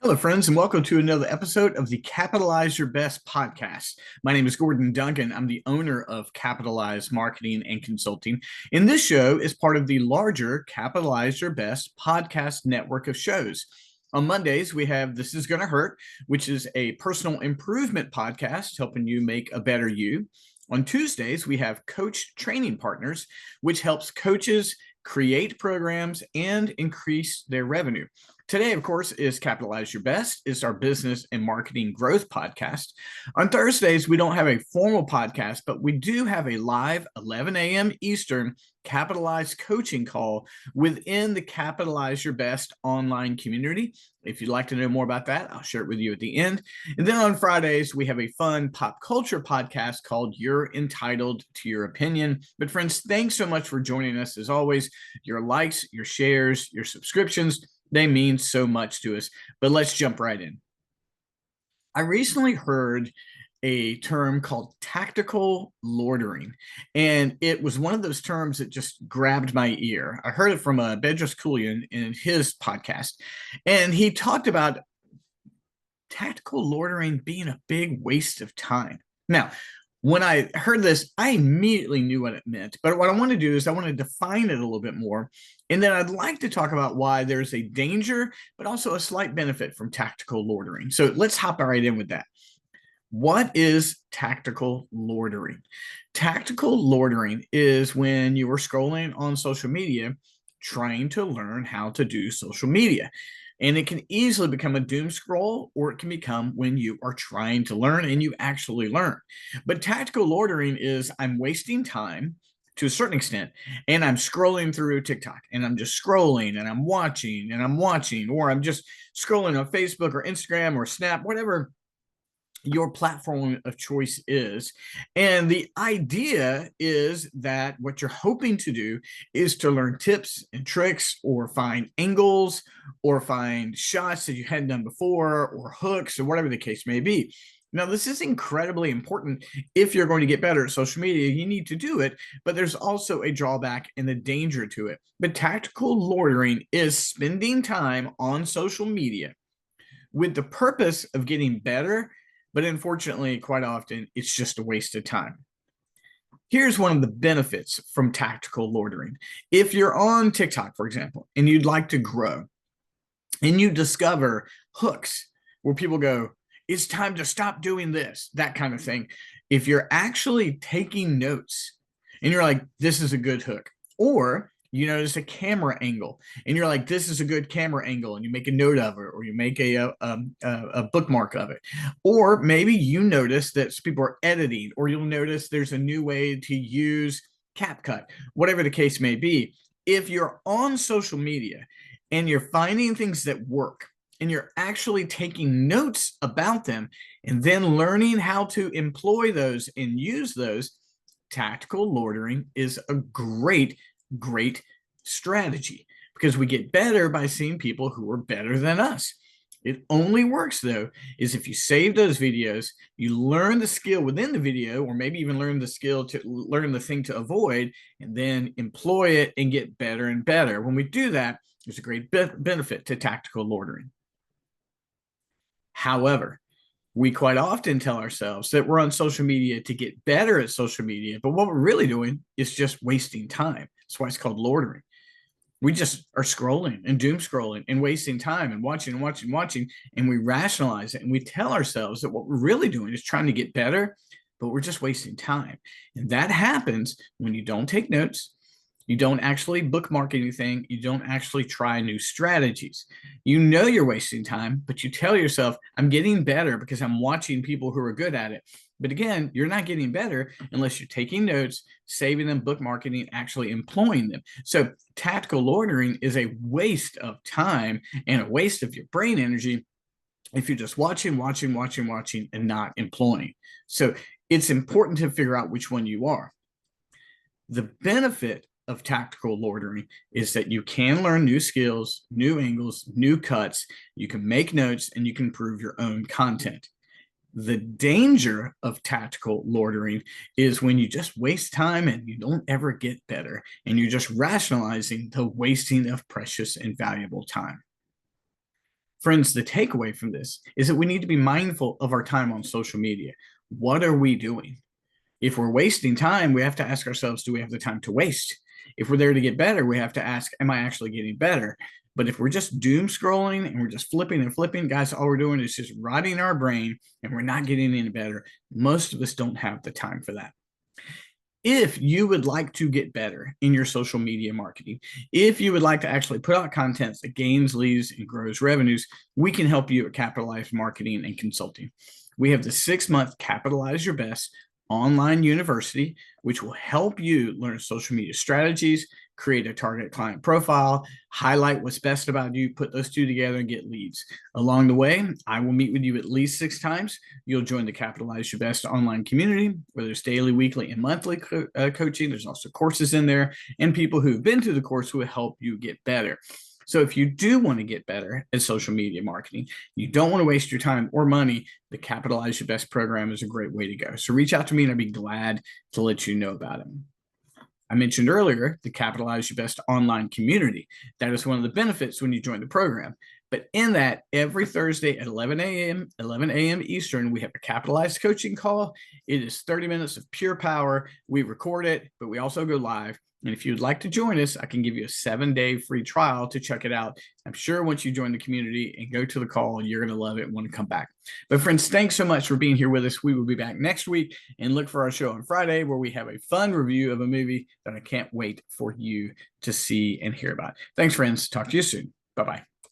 Hello, friends, and welcome to another episode of the Capitalize Your Best podcast. My name is Gordon Duncan. I'm the owner of Capitalize Marketing and Consulting. And this show is part of the larger Capitalize Your Best podcast network of shows. On Mondays, we have This Is Gonna Hurt, which is a personal improvement podcast helping you make a better you. On Tuesdays, we have Coach Training Partners, which helps coaches create programs and increase their revenue. Today, of course, is Capitalize Your Best. It's our business and marketing growth podcast. On Thursdays, we don't have a formal podcast, but we do have a live 11 a.m. Eastern Capitalize coaching call within the Capitalize Your Best online community. If you'd like to know more about that, I'll share it with you at the end. And then on Fridays, we have a fun pop culture podcast called You're Entitled to Your Opinion. But friends, thanks so much for joining us. As always, your likes, your shares, your subscriptions, they mean so much to us. But let's jump right in. I recently heard a term called tactical loitering, and it was one of those terms that just grabbed my ear. I heard it from Bedros Keuilian in his podcast, and he talked about tactical loitering being a big waste of time. Now, when I heard this, I immediately knew what it meant. But what I want to do is I want to define it a little bit more. And then I'd like to talk about why there's a danger, but also a slight benefit from tactical loitering. So let's hop right in with that. What is tactical loitering? Tactical loitering is when you are scrolling on social media trying to learn how to do social media. And it can easily become a doom scroll, or it can become when you are trying to learn and you actually learn. But tactical loitering is I'm wasting time to a certain extent, and I'm scrolling through TikTok, and I'm just scrolling, and I'm watching, or I'm just scrolling on Facebook or Instagram or Snap, whatever your platform of choice is. And the idea is that what you're hoping to do is to learn tips and tricks, or find angles, or find shots that you hadn't done before, or hooks, or whatever the case may be. Now, this is incredibly important. If you're going to get better at social media, you need to do it, but there's also a drawback and a danger to it. But tactical loitering is spending time on social media with the purpose of getting better, but unfortunately, quite often, it's just a waste of time. Here's one of the benefits from tactical loitering. If you're on TikTok, for example, and you'd like to grow, and you discover hooks where people go, it's time to stop doing this, that kind of thing. If you're actually taking notes and you're like, this is a good hook, or you notice a camera angle and you're like, this is a good camera angle, and you make a note of it, or you make a bookmark of it. Or maybe you notice that people are editing, or you'll notice there's a new way to use CapCut, whatever the case may be. If you're on social media and you're finding things that work, and you're actually taking notes about them, and then learning how to employ those and use those, tactical loitering is a great strategy, because we get better by seeing people who are better than us. It only works, though, is if you save those videos, you learn the skill within the video, or maybe even learn the skill to learn the thing to avoid, and then employ it and get better and better. When we do that, there's a great benefit to tactical loitering. However, we quite often tell ourselves that we're on social media to get better at social media, but what we're really doing is just wasting time. That's why it's called loitering. We just are scrolling and doom scrolling and wasting time and watching, and we rationalize it, and we tell ourselves that what we're really doing is trying to get better, but we're just wasting time. And that happens when you don't take notes, you don't actually bookmark anything, you don't actually try new strategies. You know you're wasting time, but you tell yourself, I'm getting better because I'm watching people who are good at it. But again, you're not getting better unless you're taking notes, saving them, bookmarking, actually employing them. So tactical loitering is a waste of time and a waste of your brain energy if you're just watching and not employing. So it's important to figure out which one you are. The benefit of tactical loitering is that you can learn new skills, new angles, new cuts. You can make notes, and you can improve your own content. The danger of tactical loitering is when you just waste time and you don't ever get better, and you're just rationalizing the wasting of precious and valuable time. Friends, the takeaway from this is that we need to be mindful of our time on social media. What are we doing? If we're wasting time, we have to ask ourselves, do we have the time to waste? If we're there to get better, we have to ask, am I actually getting better? But if we're just doom scrolling and we're just flipping and flipping, guys, all we're doing is just rotting our brain and we're not getting any better. Most of us don't have the time for that. If you would like to get better in your social media marketing, if you would like to actually put out content that gains leads and grows revenues, we can help you at Capitalize Marketing and Consulting. We have the 6-month Capitalize Your Best online university, which will help you learn social media strategies, create a target client profile, highlight what's best about you, put those two together and get leads. Along the way, I will meet with you at least 6 times. You'll join the Capitalize Your Best online community where there's daily, weekly, and monthly coaching. There's also courses in there and people who've been through the course who will help you get better. So if you do want to get better at social media marketing, you don't want to waste your time or money, the Capitalize Your Best program is a great way to go. So reach out to me and I'd be glad to let you know about it. I mentioned earlier the Capitalize Your Best online community. That is one of the benefits when you join the program. But in that, every Thursday at 11 a.m. Eastern, we have a Capitalized coaching call. It is 30 minutes of pure power. We record it, but we also go live. And if you'd like to join us, I can give you a 7-day free trial to check it out. I'm sure once you join the community and go to the call, you're going to love it and want to come back. But friends, thanks so much for being here with us. We will be back next week, and look for our show on Friday where we have a fun review of a movie that I can't wait for you to see and hear about. Thanks, friends. Talk to you soon. Bye-bye.